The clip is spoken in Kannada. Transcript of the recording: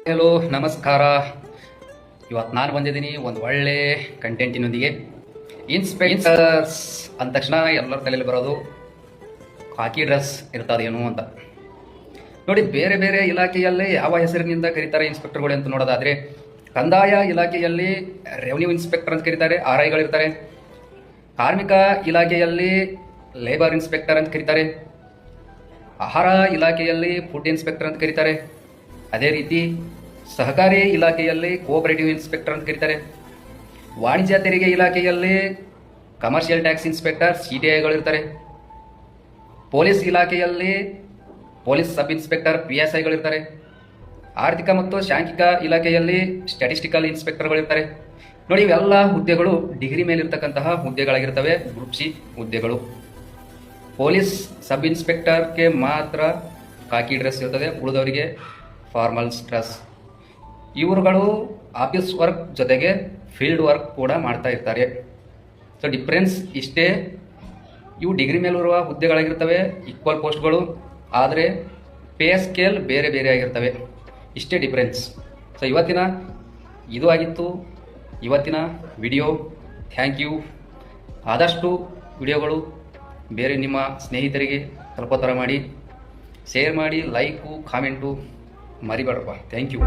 ಹಲೋ ನಮಸ್ಕಾರ. ಇವತ್ತು ನಾನು ಬಂದಿದ್ದೀನಿ ಒಂದು ಒಳ್ಳೆ ಕಂಟೆಂಟಿನೊಂದಿಗೆ. ಇನ್ಸ್ಪೆಕ್ಟರ್ಸ್ ಅಂದ ತಕ್ಷಣ ಎಲ್ಲರ ತಲೆಯಲ್ಲಿ ಬರೋದು ಖಾಕಿ ಡ್ರೆಸ್ ಇರ್ತದೇನು ಅಂತ ನೋಡಿ. ಬೇರೆ ಬೇರೆ ಇಲಾಖೆಯಲ್ಲಿ ಯಾವ ಹೆಸರಿನಿಂದ ಕರೀತಾರೆ ಇನ್ಸ್ಪೆಕ್ಟರ್ಗಳು ಅಂತ ನೋಡೋದಾದರೆ, ಕಂದಾಯ ಇಲಾಖೆಯಲ್ಲಿ ರೆವಿನ್ಯೂ ಇನ್ಸ್ಪೆಕ್ಟರ್ ಅಂತ ಕರೀತಾರೆ, RIಗಳಿರ್ತಾರೆ. ಕಾರ್ಮಿಕ ಇಲಾಖೆಯಲ್ಲಿ ಲೇಬರ್ ಇನ್ಸ್ಪೆಕ್ಟರ್ ಅಂತ ಕರೀತಾರೆ. ಆಹಾರ ಇಲಾಖೆಯಲ್ಲಿ ಫುಡ್ ಇನ್ಸ್ಪೆಕ್ಟರ್ ಅಂತ ಕರೀತಾರೆ. ಅದೇ ರೀತಿ ಸಹಕಾರಿ ಇಲಾಖೆಯಲ್ಲಿ ಕೋಆಪರೇಟಿವ್ ಇನ್ಸ್ಪೆಕ್ಟರ್ ಅಂತ ಕರೀತಾರೆ. ವಾಣಿಜ್ಯ ತೆರಿಗೆ ಇಲಾಖೆಯಲ್ಲಿ ಕಮರ್ಷಿಯಲ್ ಟ್ಯಾಕ್ಸ್ ಇನ್ಸ್ಪೆಕ್ಟರ್ CTIಗಳಿರ್ತಾರೆ. ಪೊಲೀಸ್ ಇಲಾಖೆಯಲ್ಲಿ ಪೊಲೀಸ್ ಸಬ್ ಇನ್ಸ್ಪೆಕ್ಟರ್ PSIಗಳಿರ್ತಾರೆ. ಆರ್ಥಿಕ ಮತ್ತು ಸಾಂಖ್ಯಿಕ ಇಲಾಖೆಯಲ್ಲಿ ಸ್ಟ್ಯಾಟಿಸ್ಟಿಕಲ್ ಇನ್ಸ್ಪೆಕ್ಟರ್ಗಳಿರ್ತಾರೆ. ನೋಡಿ, ಇವೆಲ್ಲ ಹುದ್ದೆಗಳು ಡಿಗ್ರಿ ಮೇಲಿರ್ತಕ್ಕಂತಹ ಹುದ್ದೆಗಳಾಗಿರ್ತವೆ, ಗ್ರೂಪ್ C ಹುದ್ದೆಗಳು. ಪೊಲೀಸ್ ಸಬ್ ಇನ್ಸ್ಪೆಕ್ಟರ್ಗೆ ಮಾತ್ರ ಖಾಕಿ ಡ್ರೆಸ್ ಇರ್ತದೆ, ಉಳಿದವರಿಗೆ ಫಾರ್ಮಲ್ಸ್ ಡ್ರೆಸ್. ಇವರುಗಳು ಆಫೀಸ್ ವರ್ಕ್ ಜೊತೆಗೆ ಫೀಲ್ಡ್ ವರ್ಕ್ ಕೂಡ ಮಾಡ್ತಾ ಇರ್ತಾರೆ. ಸೊ ಡಿಫ್ರೆನ್ಸ್ ಇಷ್ಟೇ. ಇವು ಡಿಗ್ರಿ ಮೇಲಿರುವ ಹುದ್ದೆಗಳಾಗಿರ್ತವೆ, ಈಕ್ವಲ್ ಪೋಸ್ಟ್ಗಳು, ಆದರೆ ಪೇ ಸ್ಕೇಲ್ ಬೇರೆ ಬೇರೆ ಆಗಿರ್ತವೆ. ಇಷ್ಟೇ ಡಿಫ್ರೆನ್ಸ್. ಸೊ ಇದು ಆಗಿತ್ತು ಇವತ್ತಿನ ವಿಡಿಯೋ. Thank you. ಆದಷ್ಟು ವಿಡಿಯೋಗಳು ಬೇರೆ ನಿಮ್ಮ ಸ್ನೇಹಿತರಿಗೆ ತಲುಪೋ ಥರ ಮಾಡಿ, ಶೇರ್ ಮಾಡಿ, ಲೈಕು ಕಾಮೆಂಟು ಮರಿಬೇಡಪ್ಪ. Thank you.